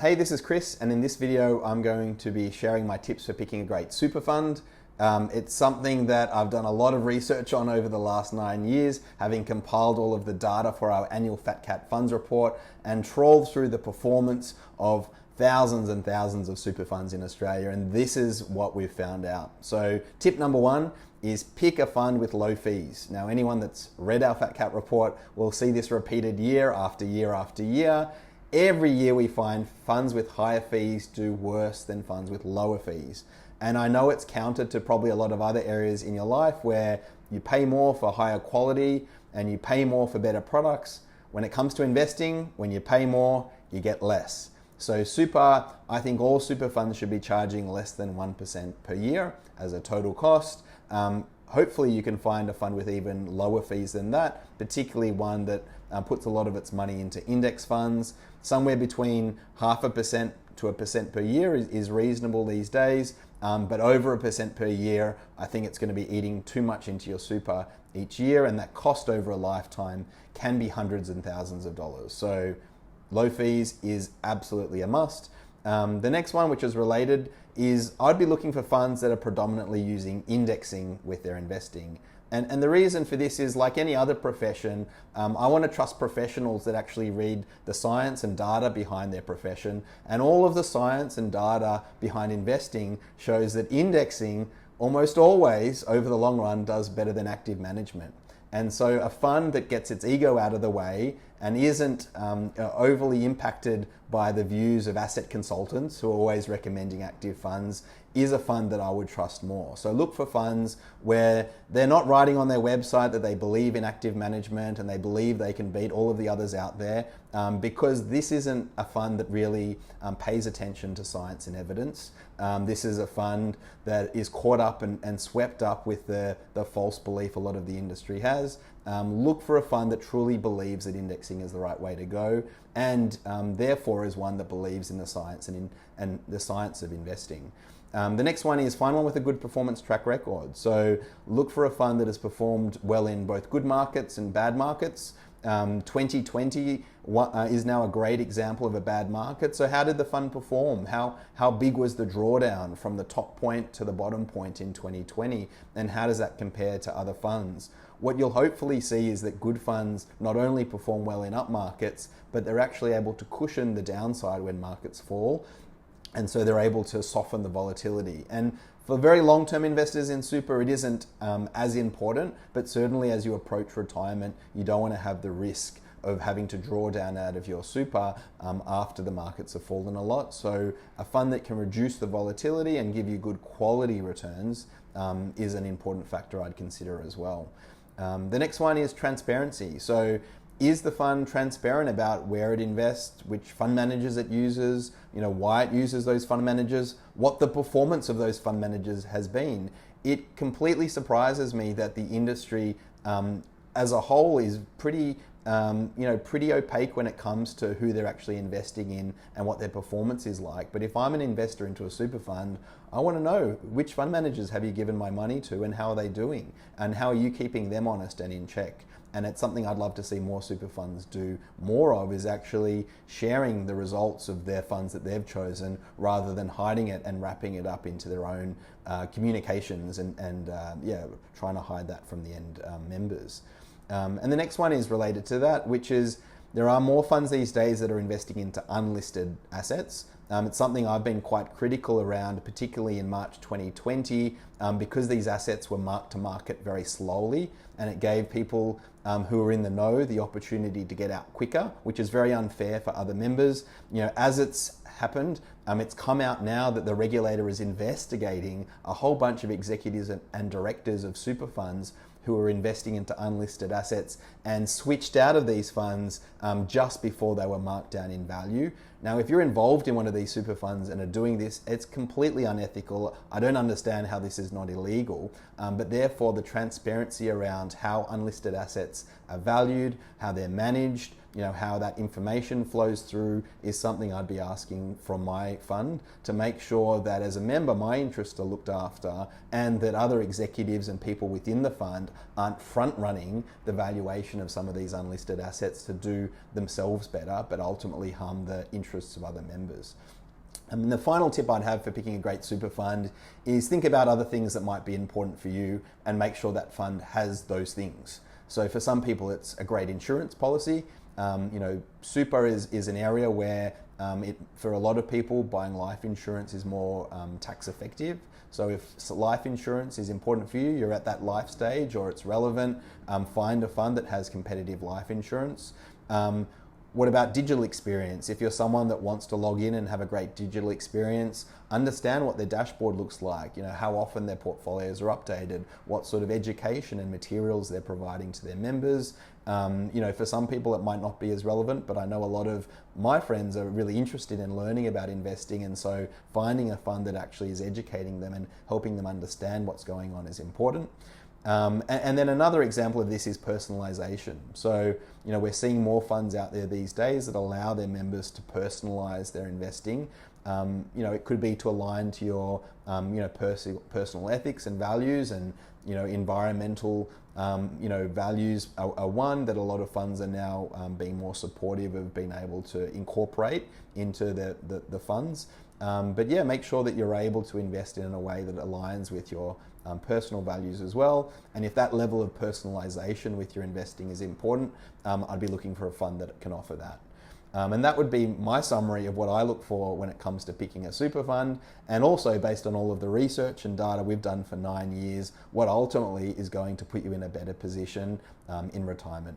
Hey, this is Chris, and in this video I'm going to be sharing my tips for picking a great super fund. It's something that I've done a lot of research on over the last 9 years, having compiled all of the data for our annual Fat Cat Funds report and trawled through the performance of thousands and thousands of super funds in Australia, and this is what we've found out. So tip number one is pick a fund with low fees. Now, anyone that's read our Fat Cat report will see this repeated year after year after year. Every year we find funds with higher fees do worse than funds with lower fees. And I know it's counter to probably a lot of other areas in your life where you pay more for higher quality and you pay more for better products. When it comes to investing, when you pay more, you get less. So I think all super funds should be charging less than 1% per year as a total cost. Hopefully you can find a fund with even lower fees than that, particularly one that puts a lot of its money into index funds. Somewhere between 0.5% to 1% per year is reasonable these days, but over 1% per year, I think it's going to be eating too much into your super each year, and that cost over a lifetime can be hundreds and thousands of dollars. So low fees is absolutely a must. The next one, which is related, is I'd be looking for funds that are predominantly using indexing with their investing. And the reason for this is, like any other profession, I want to trust professionals that actually read the science and data behind their profession. And all of the science and data behind investing shows that indexing almost always, over the long run, does better than active management. And so a fund that gets its ego out of the way and isn't overly impacted by the views of asset consultants who are always recommending active funds is a fund that I would trust more. So look for funds where they're not writing on their website that they believe in active management and they believe they can beat all of the others out there, because this isn't a fund that really pays attention to science and evidence. This is a fund that is caught up and swept up with the false belief a lot of the industry has. Look for a fund that truly believes that indexing is the right way to go, and therefore is one that believes in the science and the science of investing. The next one is find one with a good performance track record. So look for a fund that has performed well in both good markets and bad markets. 2020 is now a great example of a bad market. So how did the fund perform? How big was the drawdown from the top point to the bottom point in 2020? And how does that compare to other funds? What you'll hopefully see is that good funds not only perform well in up markets, but they're actually able to cushion the downside when markets fall. And so they're able to soften the volatility. And for very long-term investors in super, it isn't as important, but certainly as you approach retirement, you don't want to have the risk of having to draw down out of your super after the markets have fallen a lot. So a fund that can reduce the volatility and give you good quality returns is an important factor I'd consider as well. The next one is transparency. So is the fund transparent about where it invests, which fund managers it uses, why it uses those fund managers, what the performance of those fund managers has been? It completely surprises me that the industry as a whole is pretty opaque when it comes to who they're actually investing in and what their performance is like. But if I'm an investor into a super fund, I want to know which fund managers have you given my money to and how are they doing and how are you keeping them honest and in check. And it's something I'd love to see more super funds do more of, is actually sharing the results of their funds that they've chosen rather than hiding it and wrapping it up into their own communications and trying to hide that from the end members. And the next one is related to that, which is there are more funds these days that are investing into unlisted assets. It's something I've been quite critical around, particularly in March 2020, because these assets were marked to market very slowly, and it gave people who are in the know the opportunity to get out quicker, which is very unfair for other members. As it's happened, it's come out now that the regulator is investigating a whole bunch of executives and directors of super funds who are investing into unlisted assets and switched out of these funds just before they were marked down in value. Now, if you're involved in one of these super funds and are doing this, it's completely unethical. I don't understand how this is not illegal, but therefore the transparency around how unlisted assets are valued, how they're managed, how that information flows through is something I'd be asking from my fund to make sure that as a member, my interests are looked after and that other executives and people within the fund aren't front running the valuation of some of these unlisted assets to do themselves better, but ultimately harm the interests interests of other members. And the final tip I'd have for picking a great super fund is think about other things that might be important for you and make sure that fund has those things. So for some people, it's a great insurance policy. Super is an area where for a lot of people, buying life insurance is more tax effective. So if life insurance is important for you, you're at that life stage or it's relevant, find a fund that has competitive life insurance. What about digital experience? If you're someone that wants to log in and have a great digital experience, understand what their dashboard looks like, how often their portfolios are updated, what sort of education and materials they're providing to their members. For some people it might not be as relevant, but I know a lot of my friends are really interested in learning about investing, and so finding a fund that actually is educating them and helping them understand what's going on is important. And then another example of this is personalization. So, we're seeing more funds out there these days that allow their members to personalize their investing. It could be to align to your, personal ethics and values, and, environmental, values are one that a lot of funds are now being more supportive of being able to incorporate into the funds. Make sure that you're able to invest in a way that aligns with your personal values as well. And if that level of personalization with your investing is important, I'd be looking for a fund that can offer that. And that would be my summary of what I look for when it comes to picking a super fund, and also based on all of the research and data we've done for 9 years, what ultimately is going to put you in a better position in retirement.